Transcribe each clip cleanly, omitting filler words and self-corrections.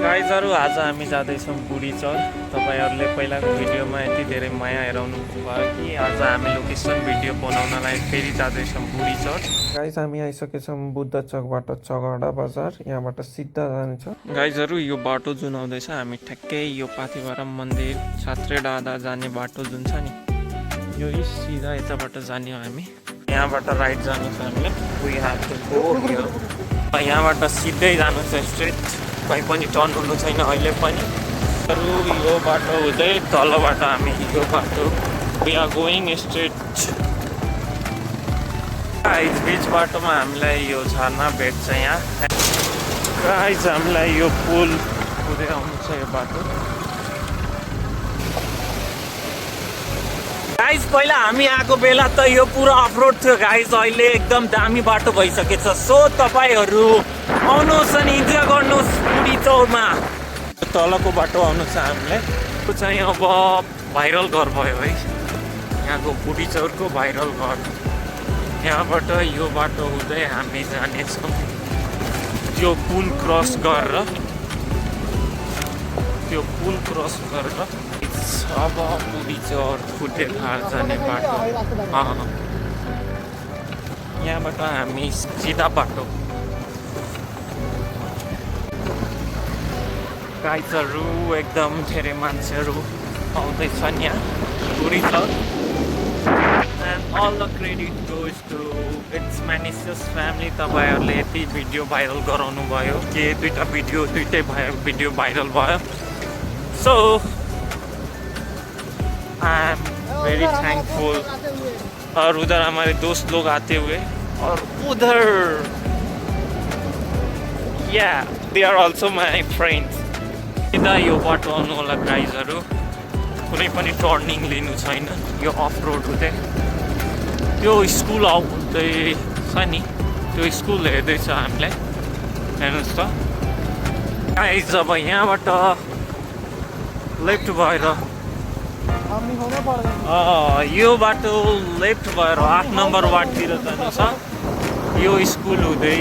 गाइजहरू आज हामी जाँदैछौँ बुढी चर। तपाईँहरूले पहिलाको भिडियोमा यति धेरै माया हेराउनु भयो कि आज हामी लोकेसन भिडियो बनाउनलाई फेरि जाँदैछौँ बुढी चर। गाइज हामी आइसकेछौँ बुद्ध चौकबाट चगडा बजार, यहाँबाट सिधा जान्छ। गाइजहरू यो बाटो जुन आउँदैछ हामी ठ्याक्कै यो पाथिभरा मन्दिर छात्रे डाँडा जाने बाटो जुन छ नि यो सिधा यताबाट जाने हो। हामी यहाँबाट राइट जानु छ हामीले, यहाँबाट सिधै जानु छ स्ट्रेट, कहीँ पनि टर्न हुनु छैन अहिले पनि। अरू यो बाटो हुँदै तलबाट हामी यो बाटो we are going straight. Guys बिच बाटोमा हामीलाई यो झर्ना भेट्छ। यहाँ गाइज हामीलाई यो पुल हुँदै आउनु छ यो बाटो। गाइज पहिला हामी आएको बेला त यो पुरा अफरोड थियो गाइज, अहिले एकदम दामी बाटो भइसकेछ। सो तपाईँहरू आउनुहोस् अनि इन्जोय गर्नुहोस् बुढी चौरमा। तलको बाटो आउनु छ हामीलाई, त्यो चाहिँ अब भाइरल घर भयो है, यहाँको बुढी चौरको भाइरल घर। यहाँबाट यो बाटो हुँदै हामी जानेछौँ त्यो पुल क्रस गरेर, त्यो पुल क्रस गरेर अब बुढी चौर फुटेघार जाने बाटो। यहाँबाट हामी सिधा बाटो। गाइजहरू एकदम धेरै मान्छेहरू आउँदैछन् यहाँ Budhi Chaur. And all the credit goes to its म्यानिसियस फ्यामिली। तपाईँहरूले यति भिडियो भाइरल गराउनु भयो कि दुइटै भिडियो भाइरल भयो। So I am very thankful. और उधर हमारे दोस्त लोग आते हुए, और उधर या they are also my friends. सीधा यो बाटो आउनु होला गाइजहरू, कुनै पनि टर्निङ लिनु छैन, यो अफ रोड हुँदै। त्यो स्कुल आउँदै छ नि, त्यो स्कुल हेर्दैछ हामीलाई, हेर्नुहोस् त गाइज। अब यहाँबाट लेफ्ट भएर यो बाटो लेफ्ट भएर 8 नम्बर वार्डतिर जानु छ। यो स्कुल हुँदै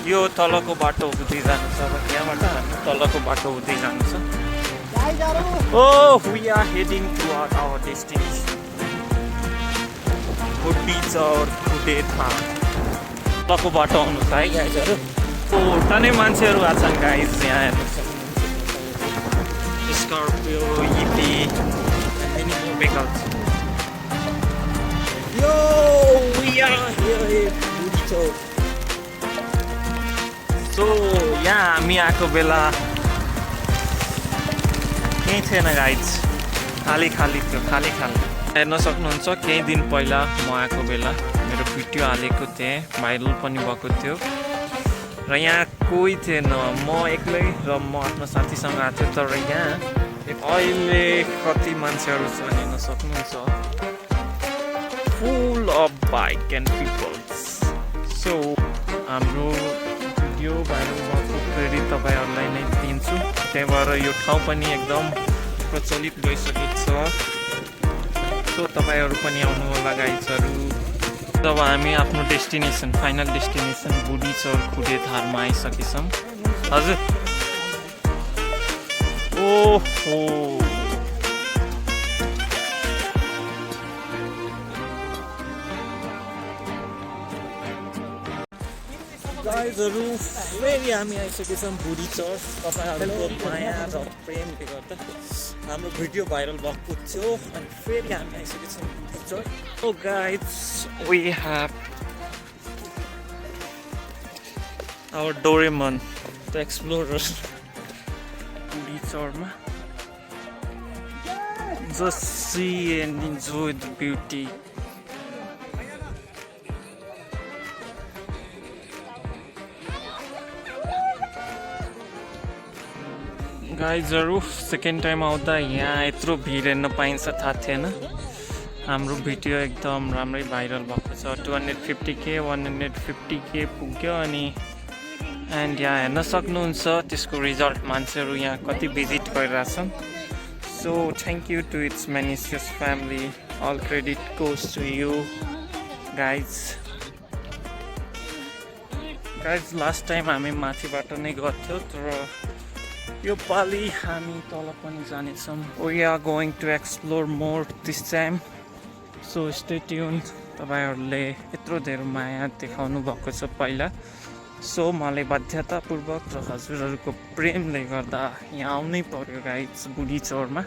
यो तलको बाटो हुँदै जानु छ। यहाँबाट हामी तलको बाटो हुँदै जानु छ। Oh we are heading toward our destination Budhi Chaur फुटेघार। तलको बाटो आउनु छ है गाइजहरू। टनै मान्छेहरू आछन् गाइज, यहाँ हेर्नु सक्नुहुन्छ। Scorpio, EP, and many more vehicles. Yo, we are here in Buढी चौर। So, यहाँ हामी आएको बेला केही थिएन गाइज, खाली थियो, खाली। हेर्न सक्नुहुन्छ केही दिन पहिला म आएको बेला मेरो भिडियो हालेको थिएँ, भाइरल पनि भएको थियो र यहाँ कोही थिएन, म एक्लै र म आफ्नो साथीसँग आएको थिएँ। तर यहाँ अहिले कति मान्छेहरू छन् हेर्न सक्नुहुन्छ, full of bike and peoples. So हाम्रो भिडियो भाइरल भएको क्रेडिट तपाईँहरूलाई नै दिन्छु। त्यही भएर यो ठाउँ पनि एकदम प्रचलित भइसकेको छ। सो तपाईँहरू पनि आउनु होला गाइजहरू। जब हामी आफ्नो डेस्टिनेसन, फाइनल डेस्टिनेसन बुढी चौर फुटेघारमा आइसकेछौँ। हजुर ओहो गाइजहरू फेरि हामी आइसकेछौँ बुढी चौर। तपाईँहरूको माया र प्रेमले गर्दा हाम्रो भिडियो भाइरल भएको थियो अनि फेरि हामी आइसकेछौँ Budhi Chaur. Oh guys we have our Doraemon the explorer Budhi चौरमा। Just see and enjoy the beauty. गाइजहरू सेकेन्ड टाइम आउँदा यहाँ यत्रो भिड हेर्न पाइन्छ थाहा थिएन। हाम्रो भिडियो एकदम राम्रै भाइरल भएको छ, 250K 150K पुग्यो। अनि एन्ड यहाँ हेर्न सक्नुहुन्छ त्यसको रिजल्ट, मान्छेहरू यहाँ कति भिजिट गरिरहेछन्। So thank you to its म्यानिसियस family, all credit goes to you guys. Guys last time हामी माथिबाट नै गर्थ्यौँ तर यो पालि हामी तल पनि जानेछौँ we are going to explore more this time so stay tune तपाईँहरूले यत्रो धेरै माया देखाउनु भएको छ पहिला सो मलाई बाध्यतापूर्वक र हजुरहरूको प्रेमले गर्दा यहाँ आउनै पर्यो गाइज बुढीचौरमा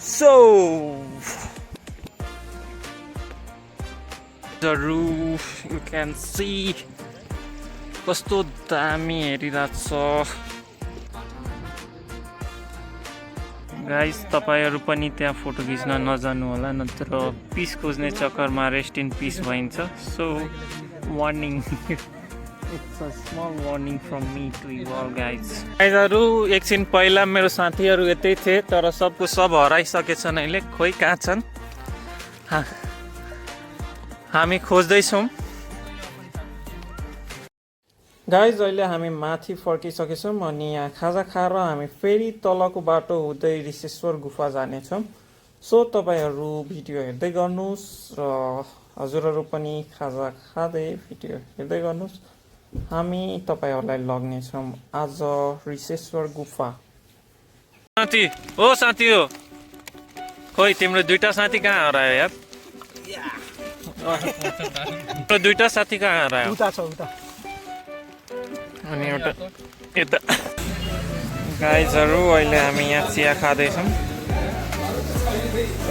so the roof you can see कस्तो दामी हेरिरहेको छ गाइस तपाईहरु पनि त्यहाँ फोटो खिच्न नजानु होला नत्र पीस खोज्ने चक्करमा रेस्ट इन पीस भइन्छ so warning it's a small warning from me to you all guys गाइसहरु एकछिन पहिला मेरो साथीहरु यतै थिए तर सबको सब हराइसकेछन् अहिले खोइ कहाँ छन् हामी खोज्दै छौं गाइज अहिले हामी माथि फर्किसकेछौँ अनि यहाँ खाजा खाएर हामी फेरि तलको बाटो हुँदै ऋषेश्वर गुफा जानेछौँ सो तपाईहरु भिडियो हेर्दै गर्नुस् र हजुरहरु पनि खाजा खाँदै भिडियो हेर्दै गर्नुस् हामी तपाईहरुलाई लग्नेछौँ आज ऋषेश्वर गुफा साथी हो खोइ तिम्रो दुईटा साथी कहाँ हरायो यार दुईटा साथी कहाँ हरायो उता छ उता अनि एउटा यता गाइजहरु अहिले हामी यहाँ चिया खाँदैछौँ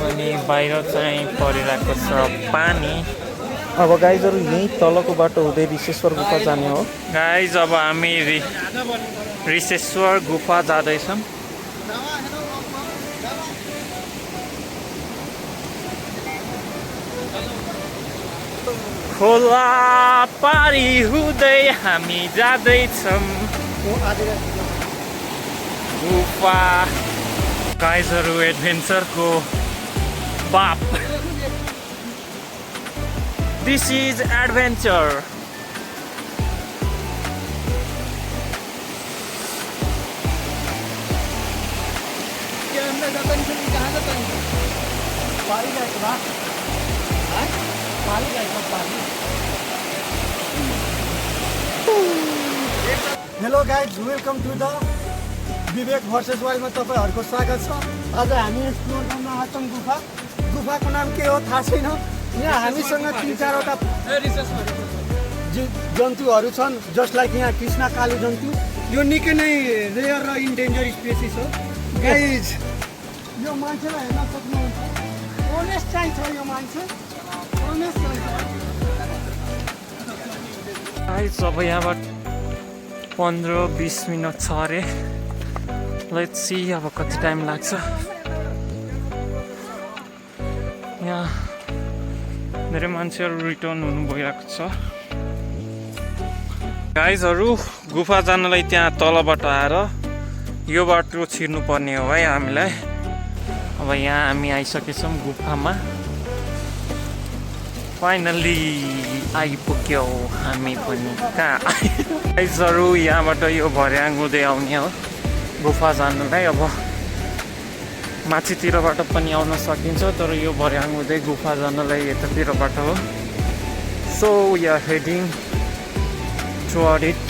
अनि बाहिर चाहिँ परिरहेको छ पानी अब गाइजहरु यही तलको बाटो हुँदै ऋषेश्वर गुफा जाने हो गाइज अब हामी ऋषेश्वर गुफा जाँदैछौँ खोला पारी हुँदै हामी जाँदैछौँ गुफा गाइजहरु एडभेन्चरको बाप this is adventure hello guys welcome to the Vivek versus वाइल्डमा तपाईहरुको स्वागत छ आज हामी एक्सप्लोर गर्न आउँछौं गुफाको नाम के हो थाहा छैन यहाँ हामीसँग 3-4 वटा जन्तुहरू छन् जस्ट लाइक यहाँ कृष्ण कालो जन्तु यो निकै नै रेयर र इन्डेन्जर स्पेसिस हो गाइज यो मान्छेलाई हेर्न सक्नुहुन्छ ओनेस्ट चाहिन्छ यो मान्छे ओनेस्ट चाहिन्छ गाइज अब यहाँबाट 15-20 मिनट छ अरे लेट्स सी अब कति टाइम लाग्छ यहाँ धेरै मान्छेहरू रिटर्न हुनु भइरहेको छ गाइजहरु गुफा जानलाई त्यहाँ तलबाट आएर यो बाटो छिर्नु पर्ने हो है हामीलाई अब यहाँ हामी आइसकेछौँ गुफामा फाइनली आइपुग्यो हामी पनि कहाँ गाइजहरु यहाँबाट यो भर्याङ हुँदै आउने हो गुफा जानुलाई अब माथितिरबाट पनि आउन सकिन्छ तर यो भर्याङ हुँदै गुफा जानलाई यतातिरबाट हो so we are heading toward it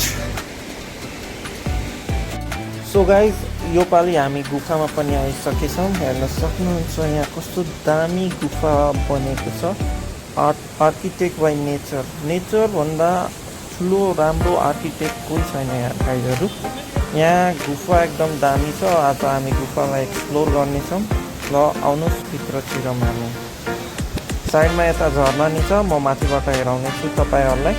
so guys यो पालि हामी गुफामा पनि आइसकेछौँ हेर्न सक्नुहुन्छ यहाँ कस्तो दामी गुफा बनेको छ आर्किटेक्ट बाई नेचर भन्दा ठुलो राम्रो आर्किटेक्ट कोही छैन यहाँ गाइजहरु यहाँ गुफा एकदम दामी छ आज हामी गुफालाई एक्सप्लोर गर्नेछौँ ल आउनुहोस् भित्र छिरौँ हामी साइडमा यता झर्ना नि छ म माथिबाट हेराउने छु तपाईहरुलाई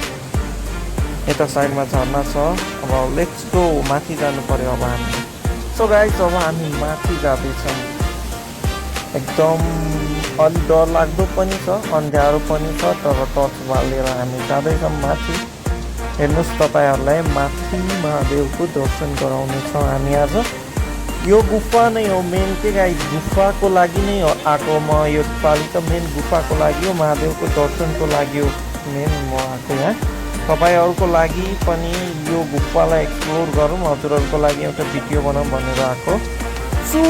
यता साइडमा झर्ना छ अब लेट्स गो माथि जानु पर्यो अब हामी सो गाइज अब हामी माथि जाँदैछौँ एकदम अलि डर लाग्दो पनि छ अन्ध्यारो पनि छ तर टर्च बालेर हामी जाँदैछौँ माथि हेर्नुहोस् तपाईहरुलाई माथि महादेवको दर्शन गराउने छौँ हामी आज यो गुफा नै हो मेन के गाइज गुफाको लागि नै आएको म यो पालि त मेन गुफाको लागि हो महादेवको दर्शनको लागि हो मेन म आएको यहाँ तपाईहरुको लागि पनि यो गुफालाई एक्सप्लोर गरौँ हजुरहरुको लागि एउटा भिडियो बनाऊँ भनेर आएको सो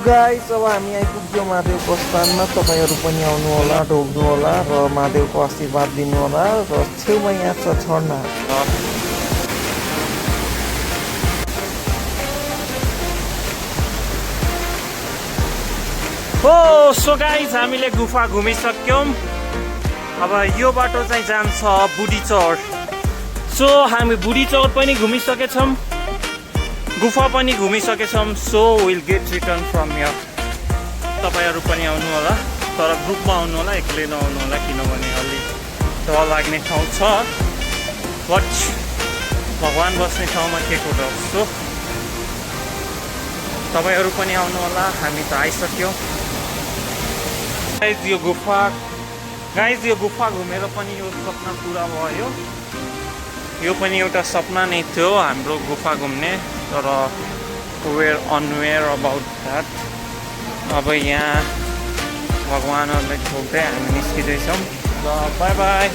गाइस अब हामी आइपुग्यौँ महादेवको स्थानमा। तपाईँहरू पनि आउनु होला, ढोग्नु होला र महादेवको आशीर्वाद दिनु होला। र छेउमा यहाँ छ झरना। हो सो गाइस हामीले गुफा घुमिसक्यौँ। अब यो बाटो चाहिँ जान्छ बुढीचौर। सो हामी बुढीचौर पनि घुमिसकेछौँ, गुफा पनि घुमिसकेछौँ। So will get return from here. तपाईँहरू पनि आउनु होला, तर ग्रुपमा आउनु होला, एक्लै नआउनु होला, किनभने अलि डर लाग्ने ठाउँ छ। बट भगवान् बस्ने ठाउँमा के को डर। सो तपाईँहरू पनि आउनु होला, हामी त आइसक्यौँ। गाइज यो गुफा घुमेर पनि यो सपना पुरा भयो। यो पनि एउटा सपना नै थियो हाम्रो गुफा घुम्ने, तर वेयर अनवेयर अबाउट द्याट। अब यहाँ भगवानहरूलाई छोड्दै हामी निस्किँदैछौँ। ल बाई बाई।